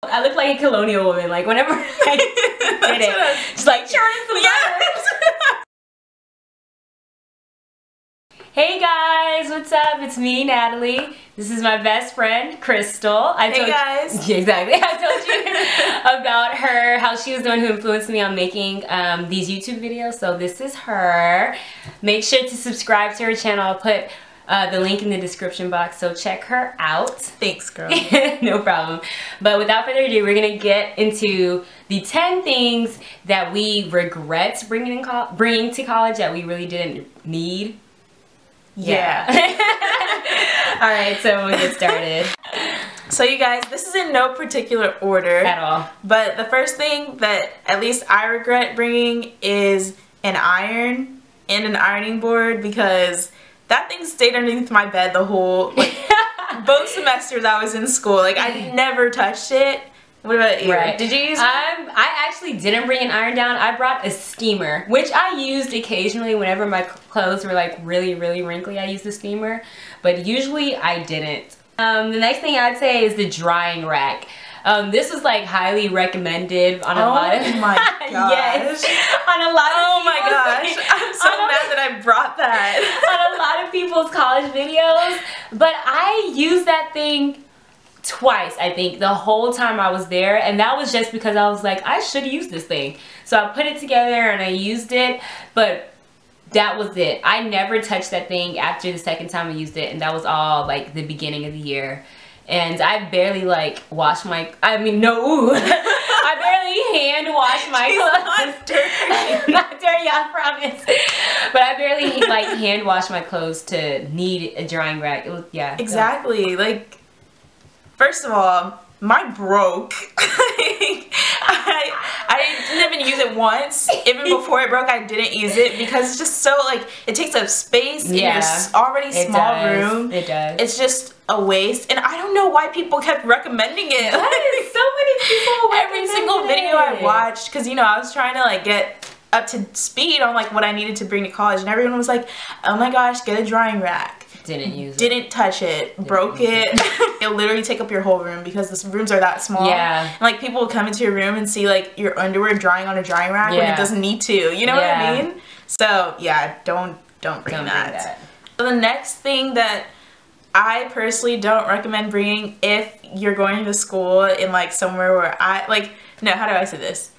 I look like a colonial woman, like whenever I did it, just like churning some butter. Hey guys, what's up? It's me, Natalie. This is my best friend, Crystal. Hey guys. Exactly. I told you about her, how she was the one who influenced me on making these YouTube videos. So this is her. Make sure to subscribe to her channel. I'll put the link in the description box, so check her out. Thanks, girl. No problem. But without further ado, we're gonna get into the 10 things that we regret bringing to college that we really didn't need. Yeah. All right, so we'll get started. So you guys, this is in no particular order At all. But the first thing that at least I regret bringing is an iron and an ironing board, because that thing stayed underneath my bed the whole, like, both semesters I was in school. Like, I never touched it. What about you? Right. Did you use one? I actually didn't bring an iron down. I brought a steamer, which I used occasionally whenever my clothes were like really wrinkly. I used the steamer, but usually I didn't. The next thing I'd say is the drying rack. This was like highly recommended on a lot of my gosh. Yes, on a lot of oh my gosh, I'm so mad that I brought that on a lot of people's college videos. But I used that thing twice, I think, the whole time I was there, and that was just because I was like, I should use this thing. So I put it together and I used it, but that was it. I never touched that thing after the second time I used it, and that was all like the beginning of the year. And I barely like washed my, I barely hand washed my clothes. Not dirty. Not dirty, I promise. But I barely like hand washed my clothes to need a drying rack. It was, yeah. Exactly. So. Like, first of all, mine broke. I didn't even use it once. Even before it broke, I didn't use it because it's just so, like, it takes up space in your already small room. It does. It's just a waste, and I don't know why people kept recommending it. That is so many people. Every single video I watched, because, you know, I was trying to, like, get up to speed on, like, what I needed to bring to college, and everyone was like, oh my gosh, get a drying rack. Didn't use it. Didn't touch it. Broke it. It'll literally take up your whole room because the rooms are that small. Yeah. And, like, people will come into your room and see, like, your underwear drying on a drying rack when it doesn't need to. You know what I mean? So, yeah, don't bring that. So the next thing that I personally don't recommend bringing if you're going to school in, like, somewhere where how do I say this?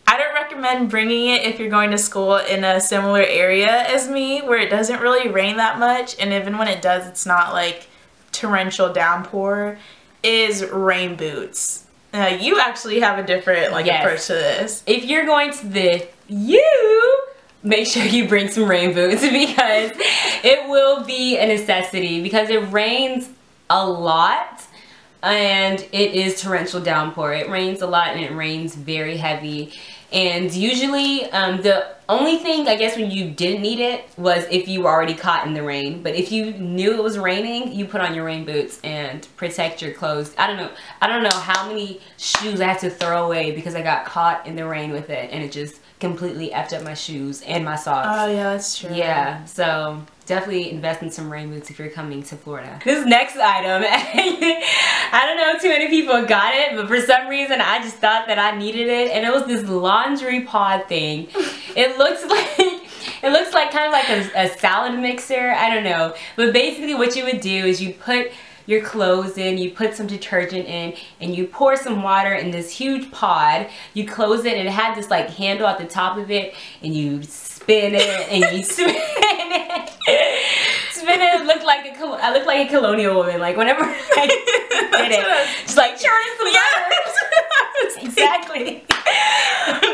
I don't recommend bringing it if you're going to school in a similar area as me, where it doesn't really rain that much, and even when it does, it's not like torrential downpour, is rain boots. You actually have a different approach to this. If you're going to make sure you bring some rain boots, because it will be a necessity, because it rains a lot. And it is torrential downpour. It rains a lot and it rains very heavy. And usually the only thing, I guess, when you didn't need it was if you were already caught in the rain. But if you knew it was raining, you put on your rain boots and protect your clothes. I don't know how many shoes I had to throw away because I got caught in the rain with it, and it just completely effed up my shoes and my socks. Oh yeah, that's true. Yeah, so definitely invest in some rain boots if you're coming to Florida. This next item, I don't know too many people got it, but for some reason I just thought that I needed it, and it was this laundry pod thing. It looks like kind of like a salad mixer, I don't know. But basically what you would do is you put your clothes in, you put some detergent in, and you pour some water in this huge pod. You close it, and it had this like handle at the top of it, and you spin it, and you spin it. Spin it. I look like a colonial woman. Like whenever I did it, just like churning some butter. Exactly.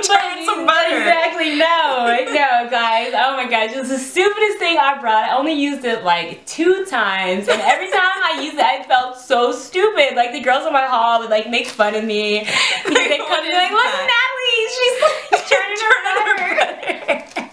Churning some butter. Exactly. No, guys. Oh my gosh, it was the stupidest thing I brought. I only used it like 2 times, and every time I used it, I felt so stupid. Like the girls in my hall would like make fun of me. They'd come and be like, "Look, Natalie, she's like churning her butter."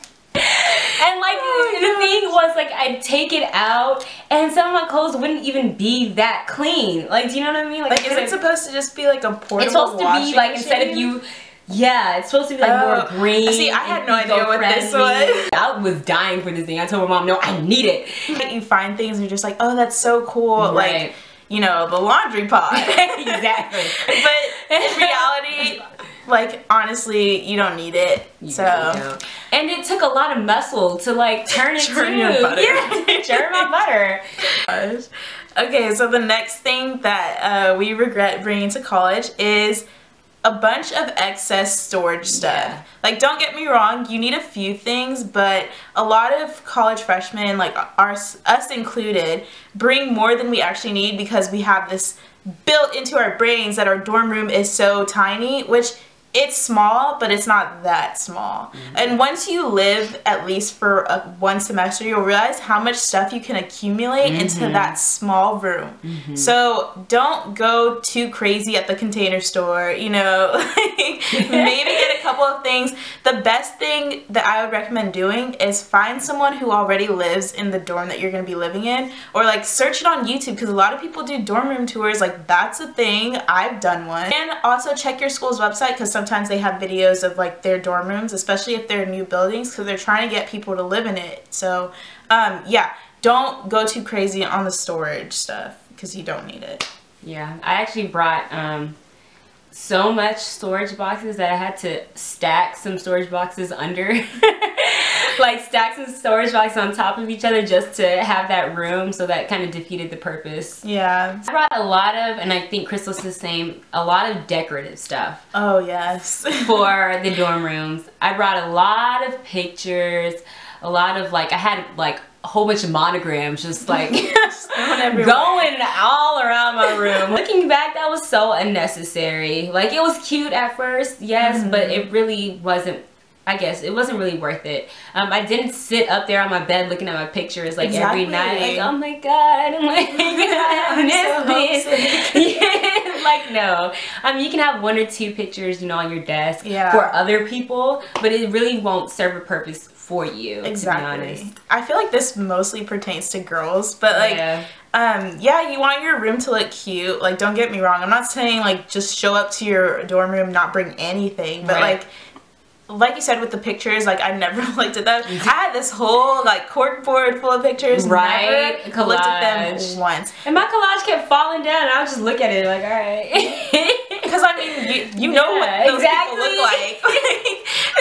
And like the thing was, like, I'd take it out and some of my clothes wouldn't even be that clean. Like, do you know what I mean? Like, is it supposed to just be like a portable It's supposed to be like, machine? instead of you, yeah, it's supposed to be like more green. See, I had no idea what this was. I was dying for this thing. I told my mom, no, I need it. You find things and you're just like, oh, that's so cool. Right. Like, you know, the laundry pod. Exactly. But in reality, like, honestly, you don't need it. You don't. And it took a lot of muscle to, like, turn your butter. Yeah, churn my butter. Gosh. Okay, so the next thing that we regret bringing to college is a bunch of excess storage stuff. Yeah. Like, don't get me wrong, you need a few things, but a lot of college freshmen, like us included, bring more than we actually need because we have this built into our brains that our dorm room is so tiny, which it's small, but it's not that small. And once you live at least for one semester, you'll realize how much stuff you can accumulate into that small room. So don't go too crazy at the Container Store, you know, like, maybe get a couple of things. The best thing that I would recommend doing is find someone who already lives in the dorm that you're going to be living in, or like search it on YouTube, because a lot of people do dorm room tours. Like, that's a thing. I've done one. And also check your school's website, because sometimes they have videos of like their dorm rooms, especially if they're new buildings, because they're trying to get people to live in it. So yeah, don't go too crazy on the storage stuff because you don't need it. Yeah, I actually brought so much storage boxes that I had to stack some storage boxes under. Like, stack some storage boxes on top of each other just to have that room, so that kind of defeated the purpose. Yeah. I brought a lot of, and I think Crystal's the same, a lot of decorative stuff. Oh, yes. For the dorm rooms. I brought a lot of pictures, a lot of, like, I had like a whole bunch of monograms just like going all around my room. Looking back, that was so unnecessary. Like, it was cute at first, yes, but it really wasn't, I guess it wasn't really worth it. I didn't sit up there on my bed looking at my pictures like every night, like, oh my god, I'm like, I miss this. Yeah, like, no. You can have one or two pictures, you know, on your desk for other people, but it really won't serve a purpose for you. Exactly. To be honest. I feel like this mostly pertains to girls, but like, yeah, you want your room to look cute. Like, don't get me wrong. I'm not saying like just show up to your dorm room, not bring anything, but like you said with the pictures, like, I never looked at them. I had this whole like cork board full of pictures. Never looked at them once. And my collage kept falling down, and I would just look at it like, all right. Because I mean, you know what those people look like.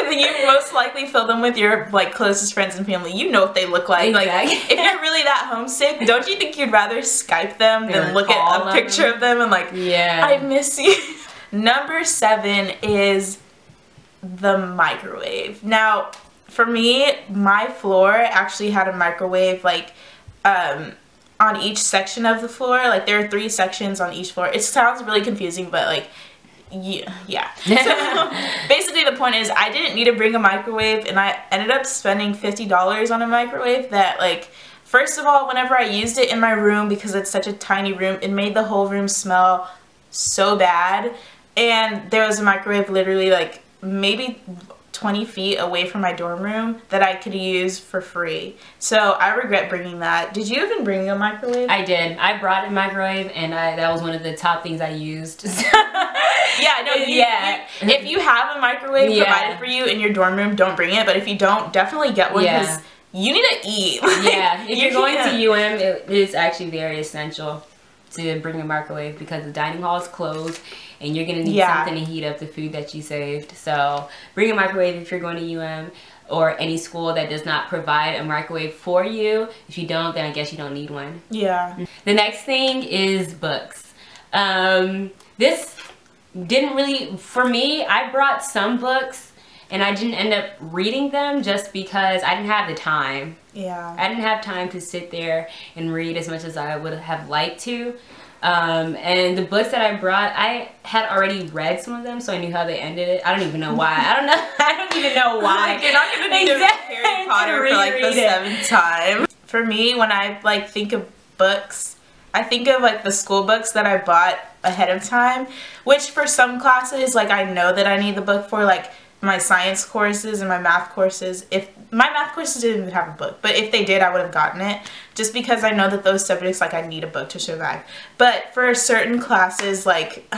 You most likely fill them with your like closest friends and family. You know what they look like. Like, if you're really that homesick, don't you think you'd rather Skype them than look at a picture of them and like, I miss you. Number 7 is the microwave. Now, for me, my floor actually had a microwave like on each section of the floor. Like, there are 3 sections on each floor. It sounds really confusing, but like, yeah. So basically the point is, I didn't need to bring a microwave, and I ended up spending $50 on a microwave that, like, first of all, whenever I used it in my room, because it's such a tiny room, it made the whole room smell so bad. And there was a microwave literally like maybe 20 feet away from my dorm room that I could use for free. So I regret bringing that. Did you even bring a microwave? I did. I brought a microwave, and that was one of the top things I used. Yeah, no, if you have a microwave provided for you in your dorm room, don't bring it. But if you don't, definitely get one, because you need to eat. Yeah, if you're going to UM, it is actually very essential to bring a microwave, because the dining hall is closed and you're going to need something to heat up the food that you saved. So bring a microwave if you're going to UM or any school that does not provide a microwave for you. If you don't, then I guess you don't need one. Yeah. The next thing is books. This didn't really, for me, I brought some books and I didn't end up reading them just because I didn't have the time. Yeah. I didn't have time to sit there and read as much as I would have liked to. And the books that I brought, I had already read some of them, so I knew how they ended it. I don't even know why. I don't even know why. Like, you're not gonna need to read Harry Potter for like the 7th time. For me, when I like think of books, I think of like the school books that I bought ahead of time, which for some classes, like, I know that I need the book for, like my science courses and my math courses. If my math courses didn't even have a book, but if they did, I would have gotten it, just because I know that those subjects, like, I need a book to survive. But for certain classes, like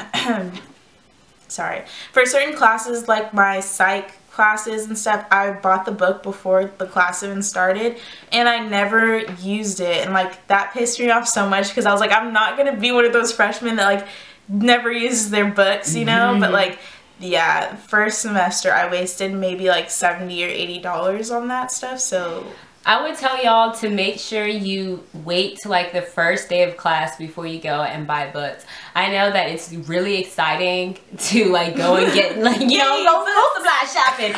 sorry, for certain classes like my psych classes and stuff, I bought the book before the class even started, and I never used it, and like that pissed me off so much because I was like, I'm not gonna be one of those freshmen that like never uses their books, you know. But like, yeah, first semester I wasted maybe like $70 or $80 on that stuff. So I would tell y'all to make sure you wait till like the first day of class before you go and buy books. I know that it's really exciting to like go and get like, you know, go supply shopping,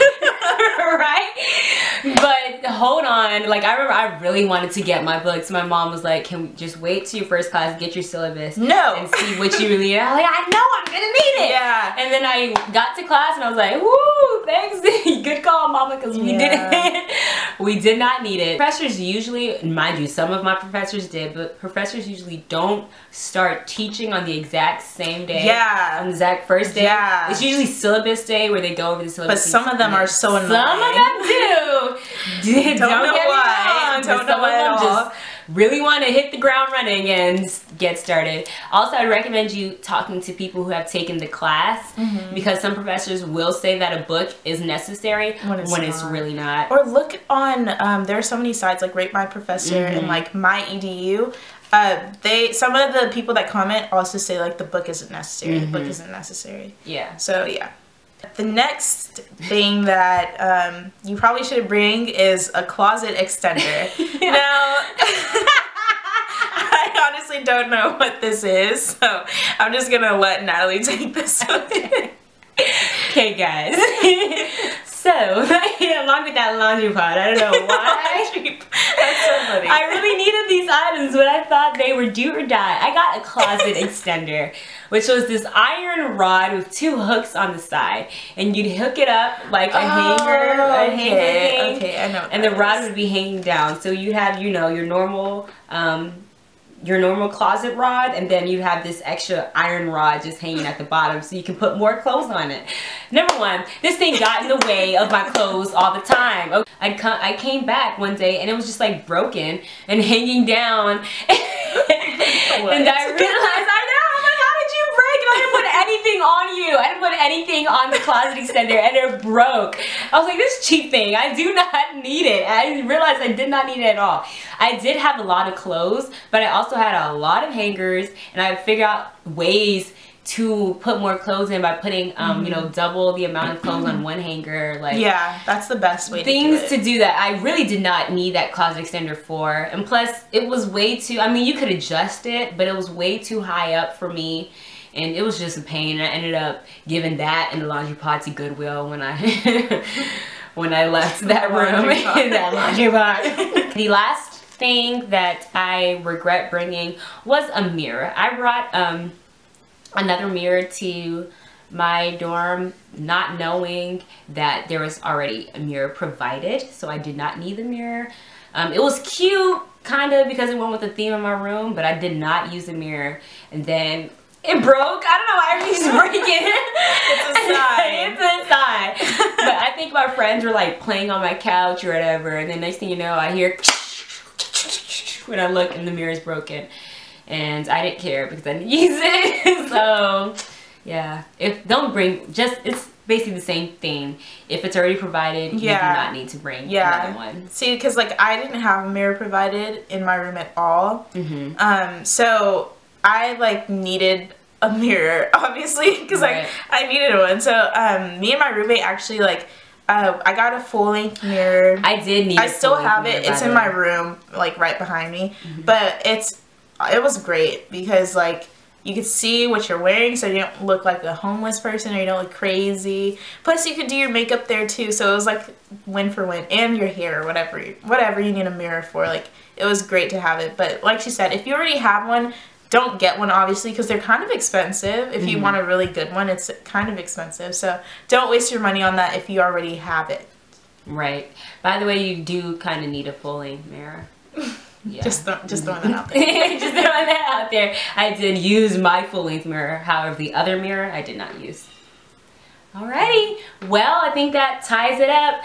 right? But hold on, like I remember I really wanted to get my books. My mom was like, can we just wait till your first class, get your syllabus, no, and see what you really need. I was like, I know I'm gonna need it. Yeah. And then I got to class and I was like, woo, thanks, good call, mama, because we didn't. We did not need it. Professors usually, mind you, some of my professors did, but professors usually don't start teaching on the exact same day. Yeah. On the exact first day. Yeah. It's usually syllabus day where they go over the syllabus. But some of them are so annoying. Some of them do. Don't know why. Don't know why at all. Just really want to hit the ground running and get started. Also, I recommend you talking to people who have taken the class, because some professors will say that a book is necessary when it's really not. Or look on, there are so many sites like Rate My Professor and like My EDU. Some of the people that comment also say like the book isn't necessary. The book isn't necessary. Yeah. So yeah. The next thing that you probably should bring is a closet extender. Now, I honestly don't know what this is, so I'm just gonna let Natalie take this one. Okay, guys. So, along with that laundry pod, I don't know why. That's so funny. I really needed these items, but I thought they were do or die. I got a closet extender, which was this iron rod with 2 hooks on the side, and you'd hook it up like a hanger, Okay, I know. And the rod would be hanging down. So you'd have, you know, your normal closet rod, and then you have this extra iron rod just hanging at the bottom so you can put more clothes on it. Number one, this thing got in the way of my clothes all the time. I came back one day and it was just like broken and hanging down. And I realized, I know, I'm like, how did you break it? I didn't put anything on you. I didn't put anything on the closet extender, and it broke. I was like, this cheap thing, I do not need it. I realized I did not need it at all. I did have a lot of clothes, but I also had a lot of hangers, and I figured out ways to put more clothes in by putting you know, double the amount of clothes on one hanger. Like, yeah, that's the best way things to do that I really did not need that closet extender for. And plus it was way too, I mean, you could adjust it, but it was way too high up for me, and it was just a pain. I ended up giving that and the laundry pod to Goodwill when I when I left that room in that laundry pod. The last thing that I regret bringing was a mirror. I brought another mirror to my dorm, not knowing that there was already a mirror provided, so I did not need the mirror. It was cute, kind of, because it went with the theme of my room, but I did not use the mirror, and then it broke. I don't know why everything's breaking. It's a sign. It's a sign. But I think my friends were like playing on my couch or whatever, and then next thing you know, I hear when I look and the mirror is broken. And I didn't care because I didn't use it. So yeah, it's basically the same thing. If it's already provided, you do not need to bring another one. See, because like I didn't have a mirror provided in my room at all. So I like needed a mirror, obviously, because like I needed one. So me and my roommate actually like I got a full-length mirror. I did need. I still have it. It's in my room, like right behind me. But it was great because like you could see what you're wearing, so you don't look like a homeless person or you don't look crazy. Plus you could do your makeup there too, so it was like win for win, and your hair, whatever you need a mirror for. Like it was great to have it. But like she said, if you already have one, don't get one, obviously, because they're kind of expensive. If you want a really good one, it's kind of expensive. So don't waste your money on that if you already have it. Right. By the way, you do kind of need a full-length mirror. Yeah. Just throwing that out there. Just throwing that out there. I did use my full-length mirror. However, the other mirror I did not use. Alrighty. Well, I think that ties it up.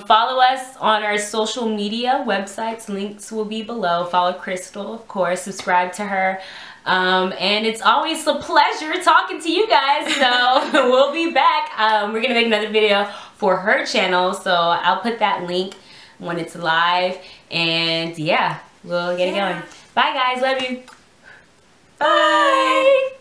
Follow us on our social media websites. Links will be below. Follow Crystal, of course. Subscribe to her And it's always a pleasure talking to you guys. So we'll be back. We're gonna make another video for her channel, so I'll put that link when it's live. And yeah, we'll get it going. Bye guys, love you. Bye.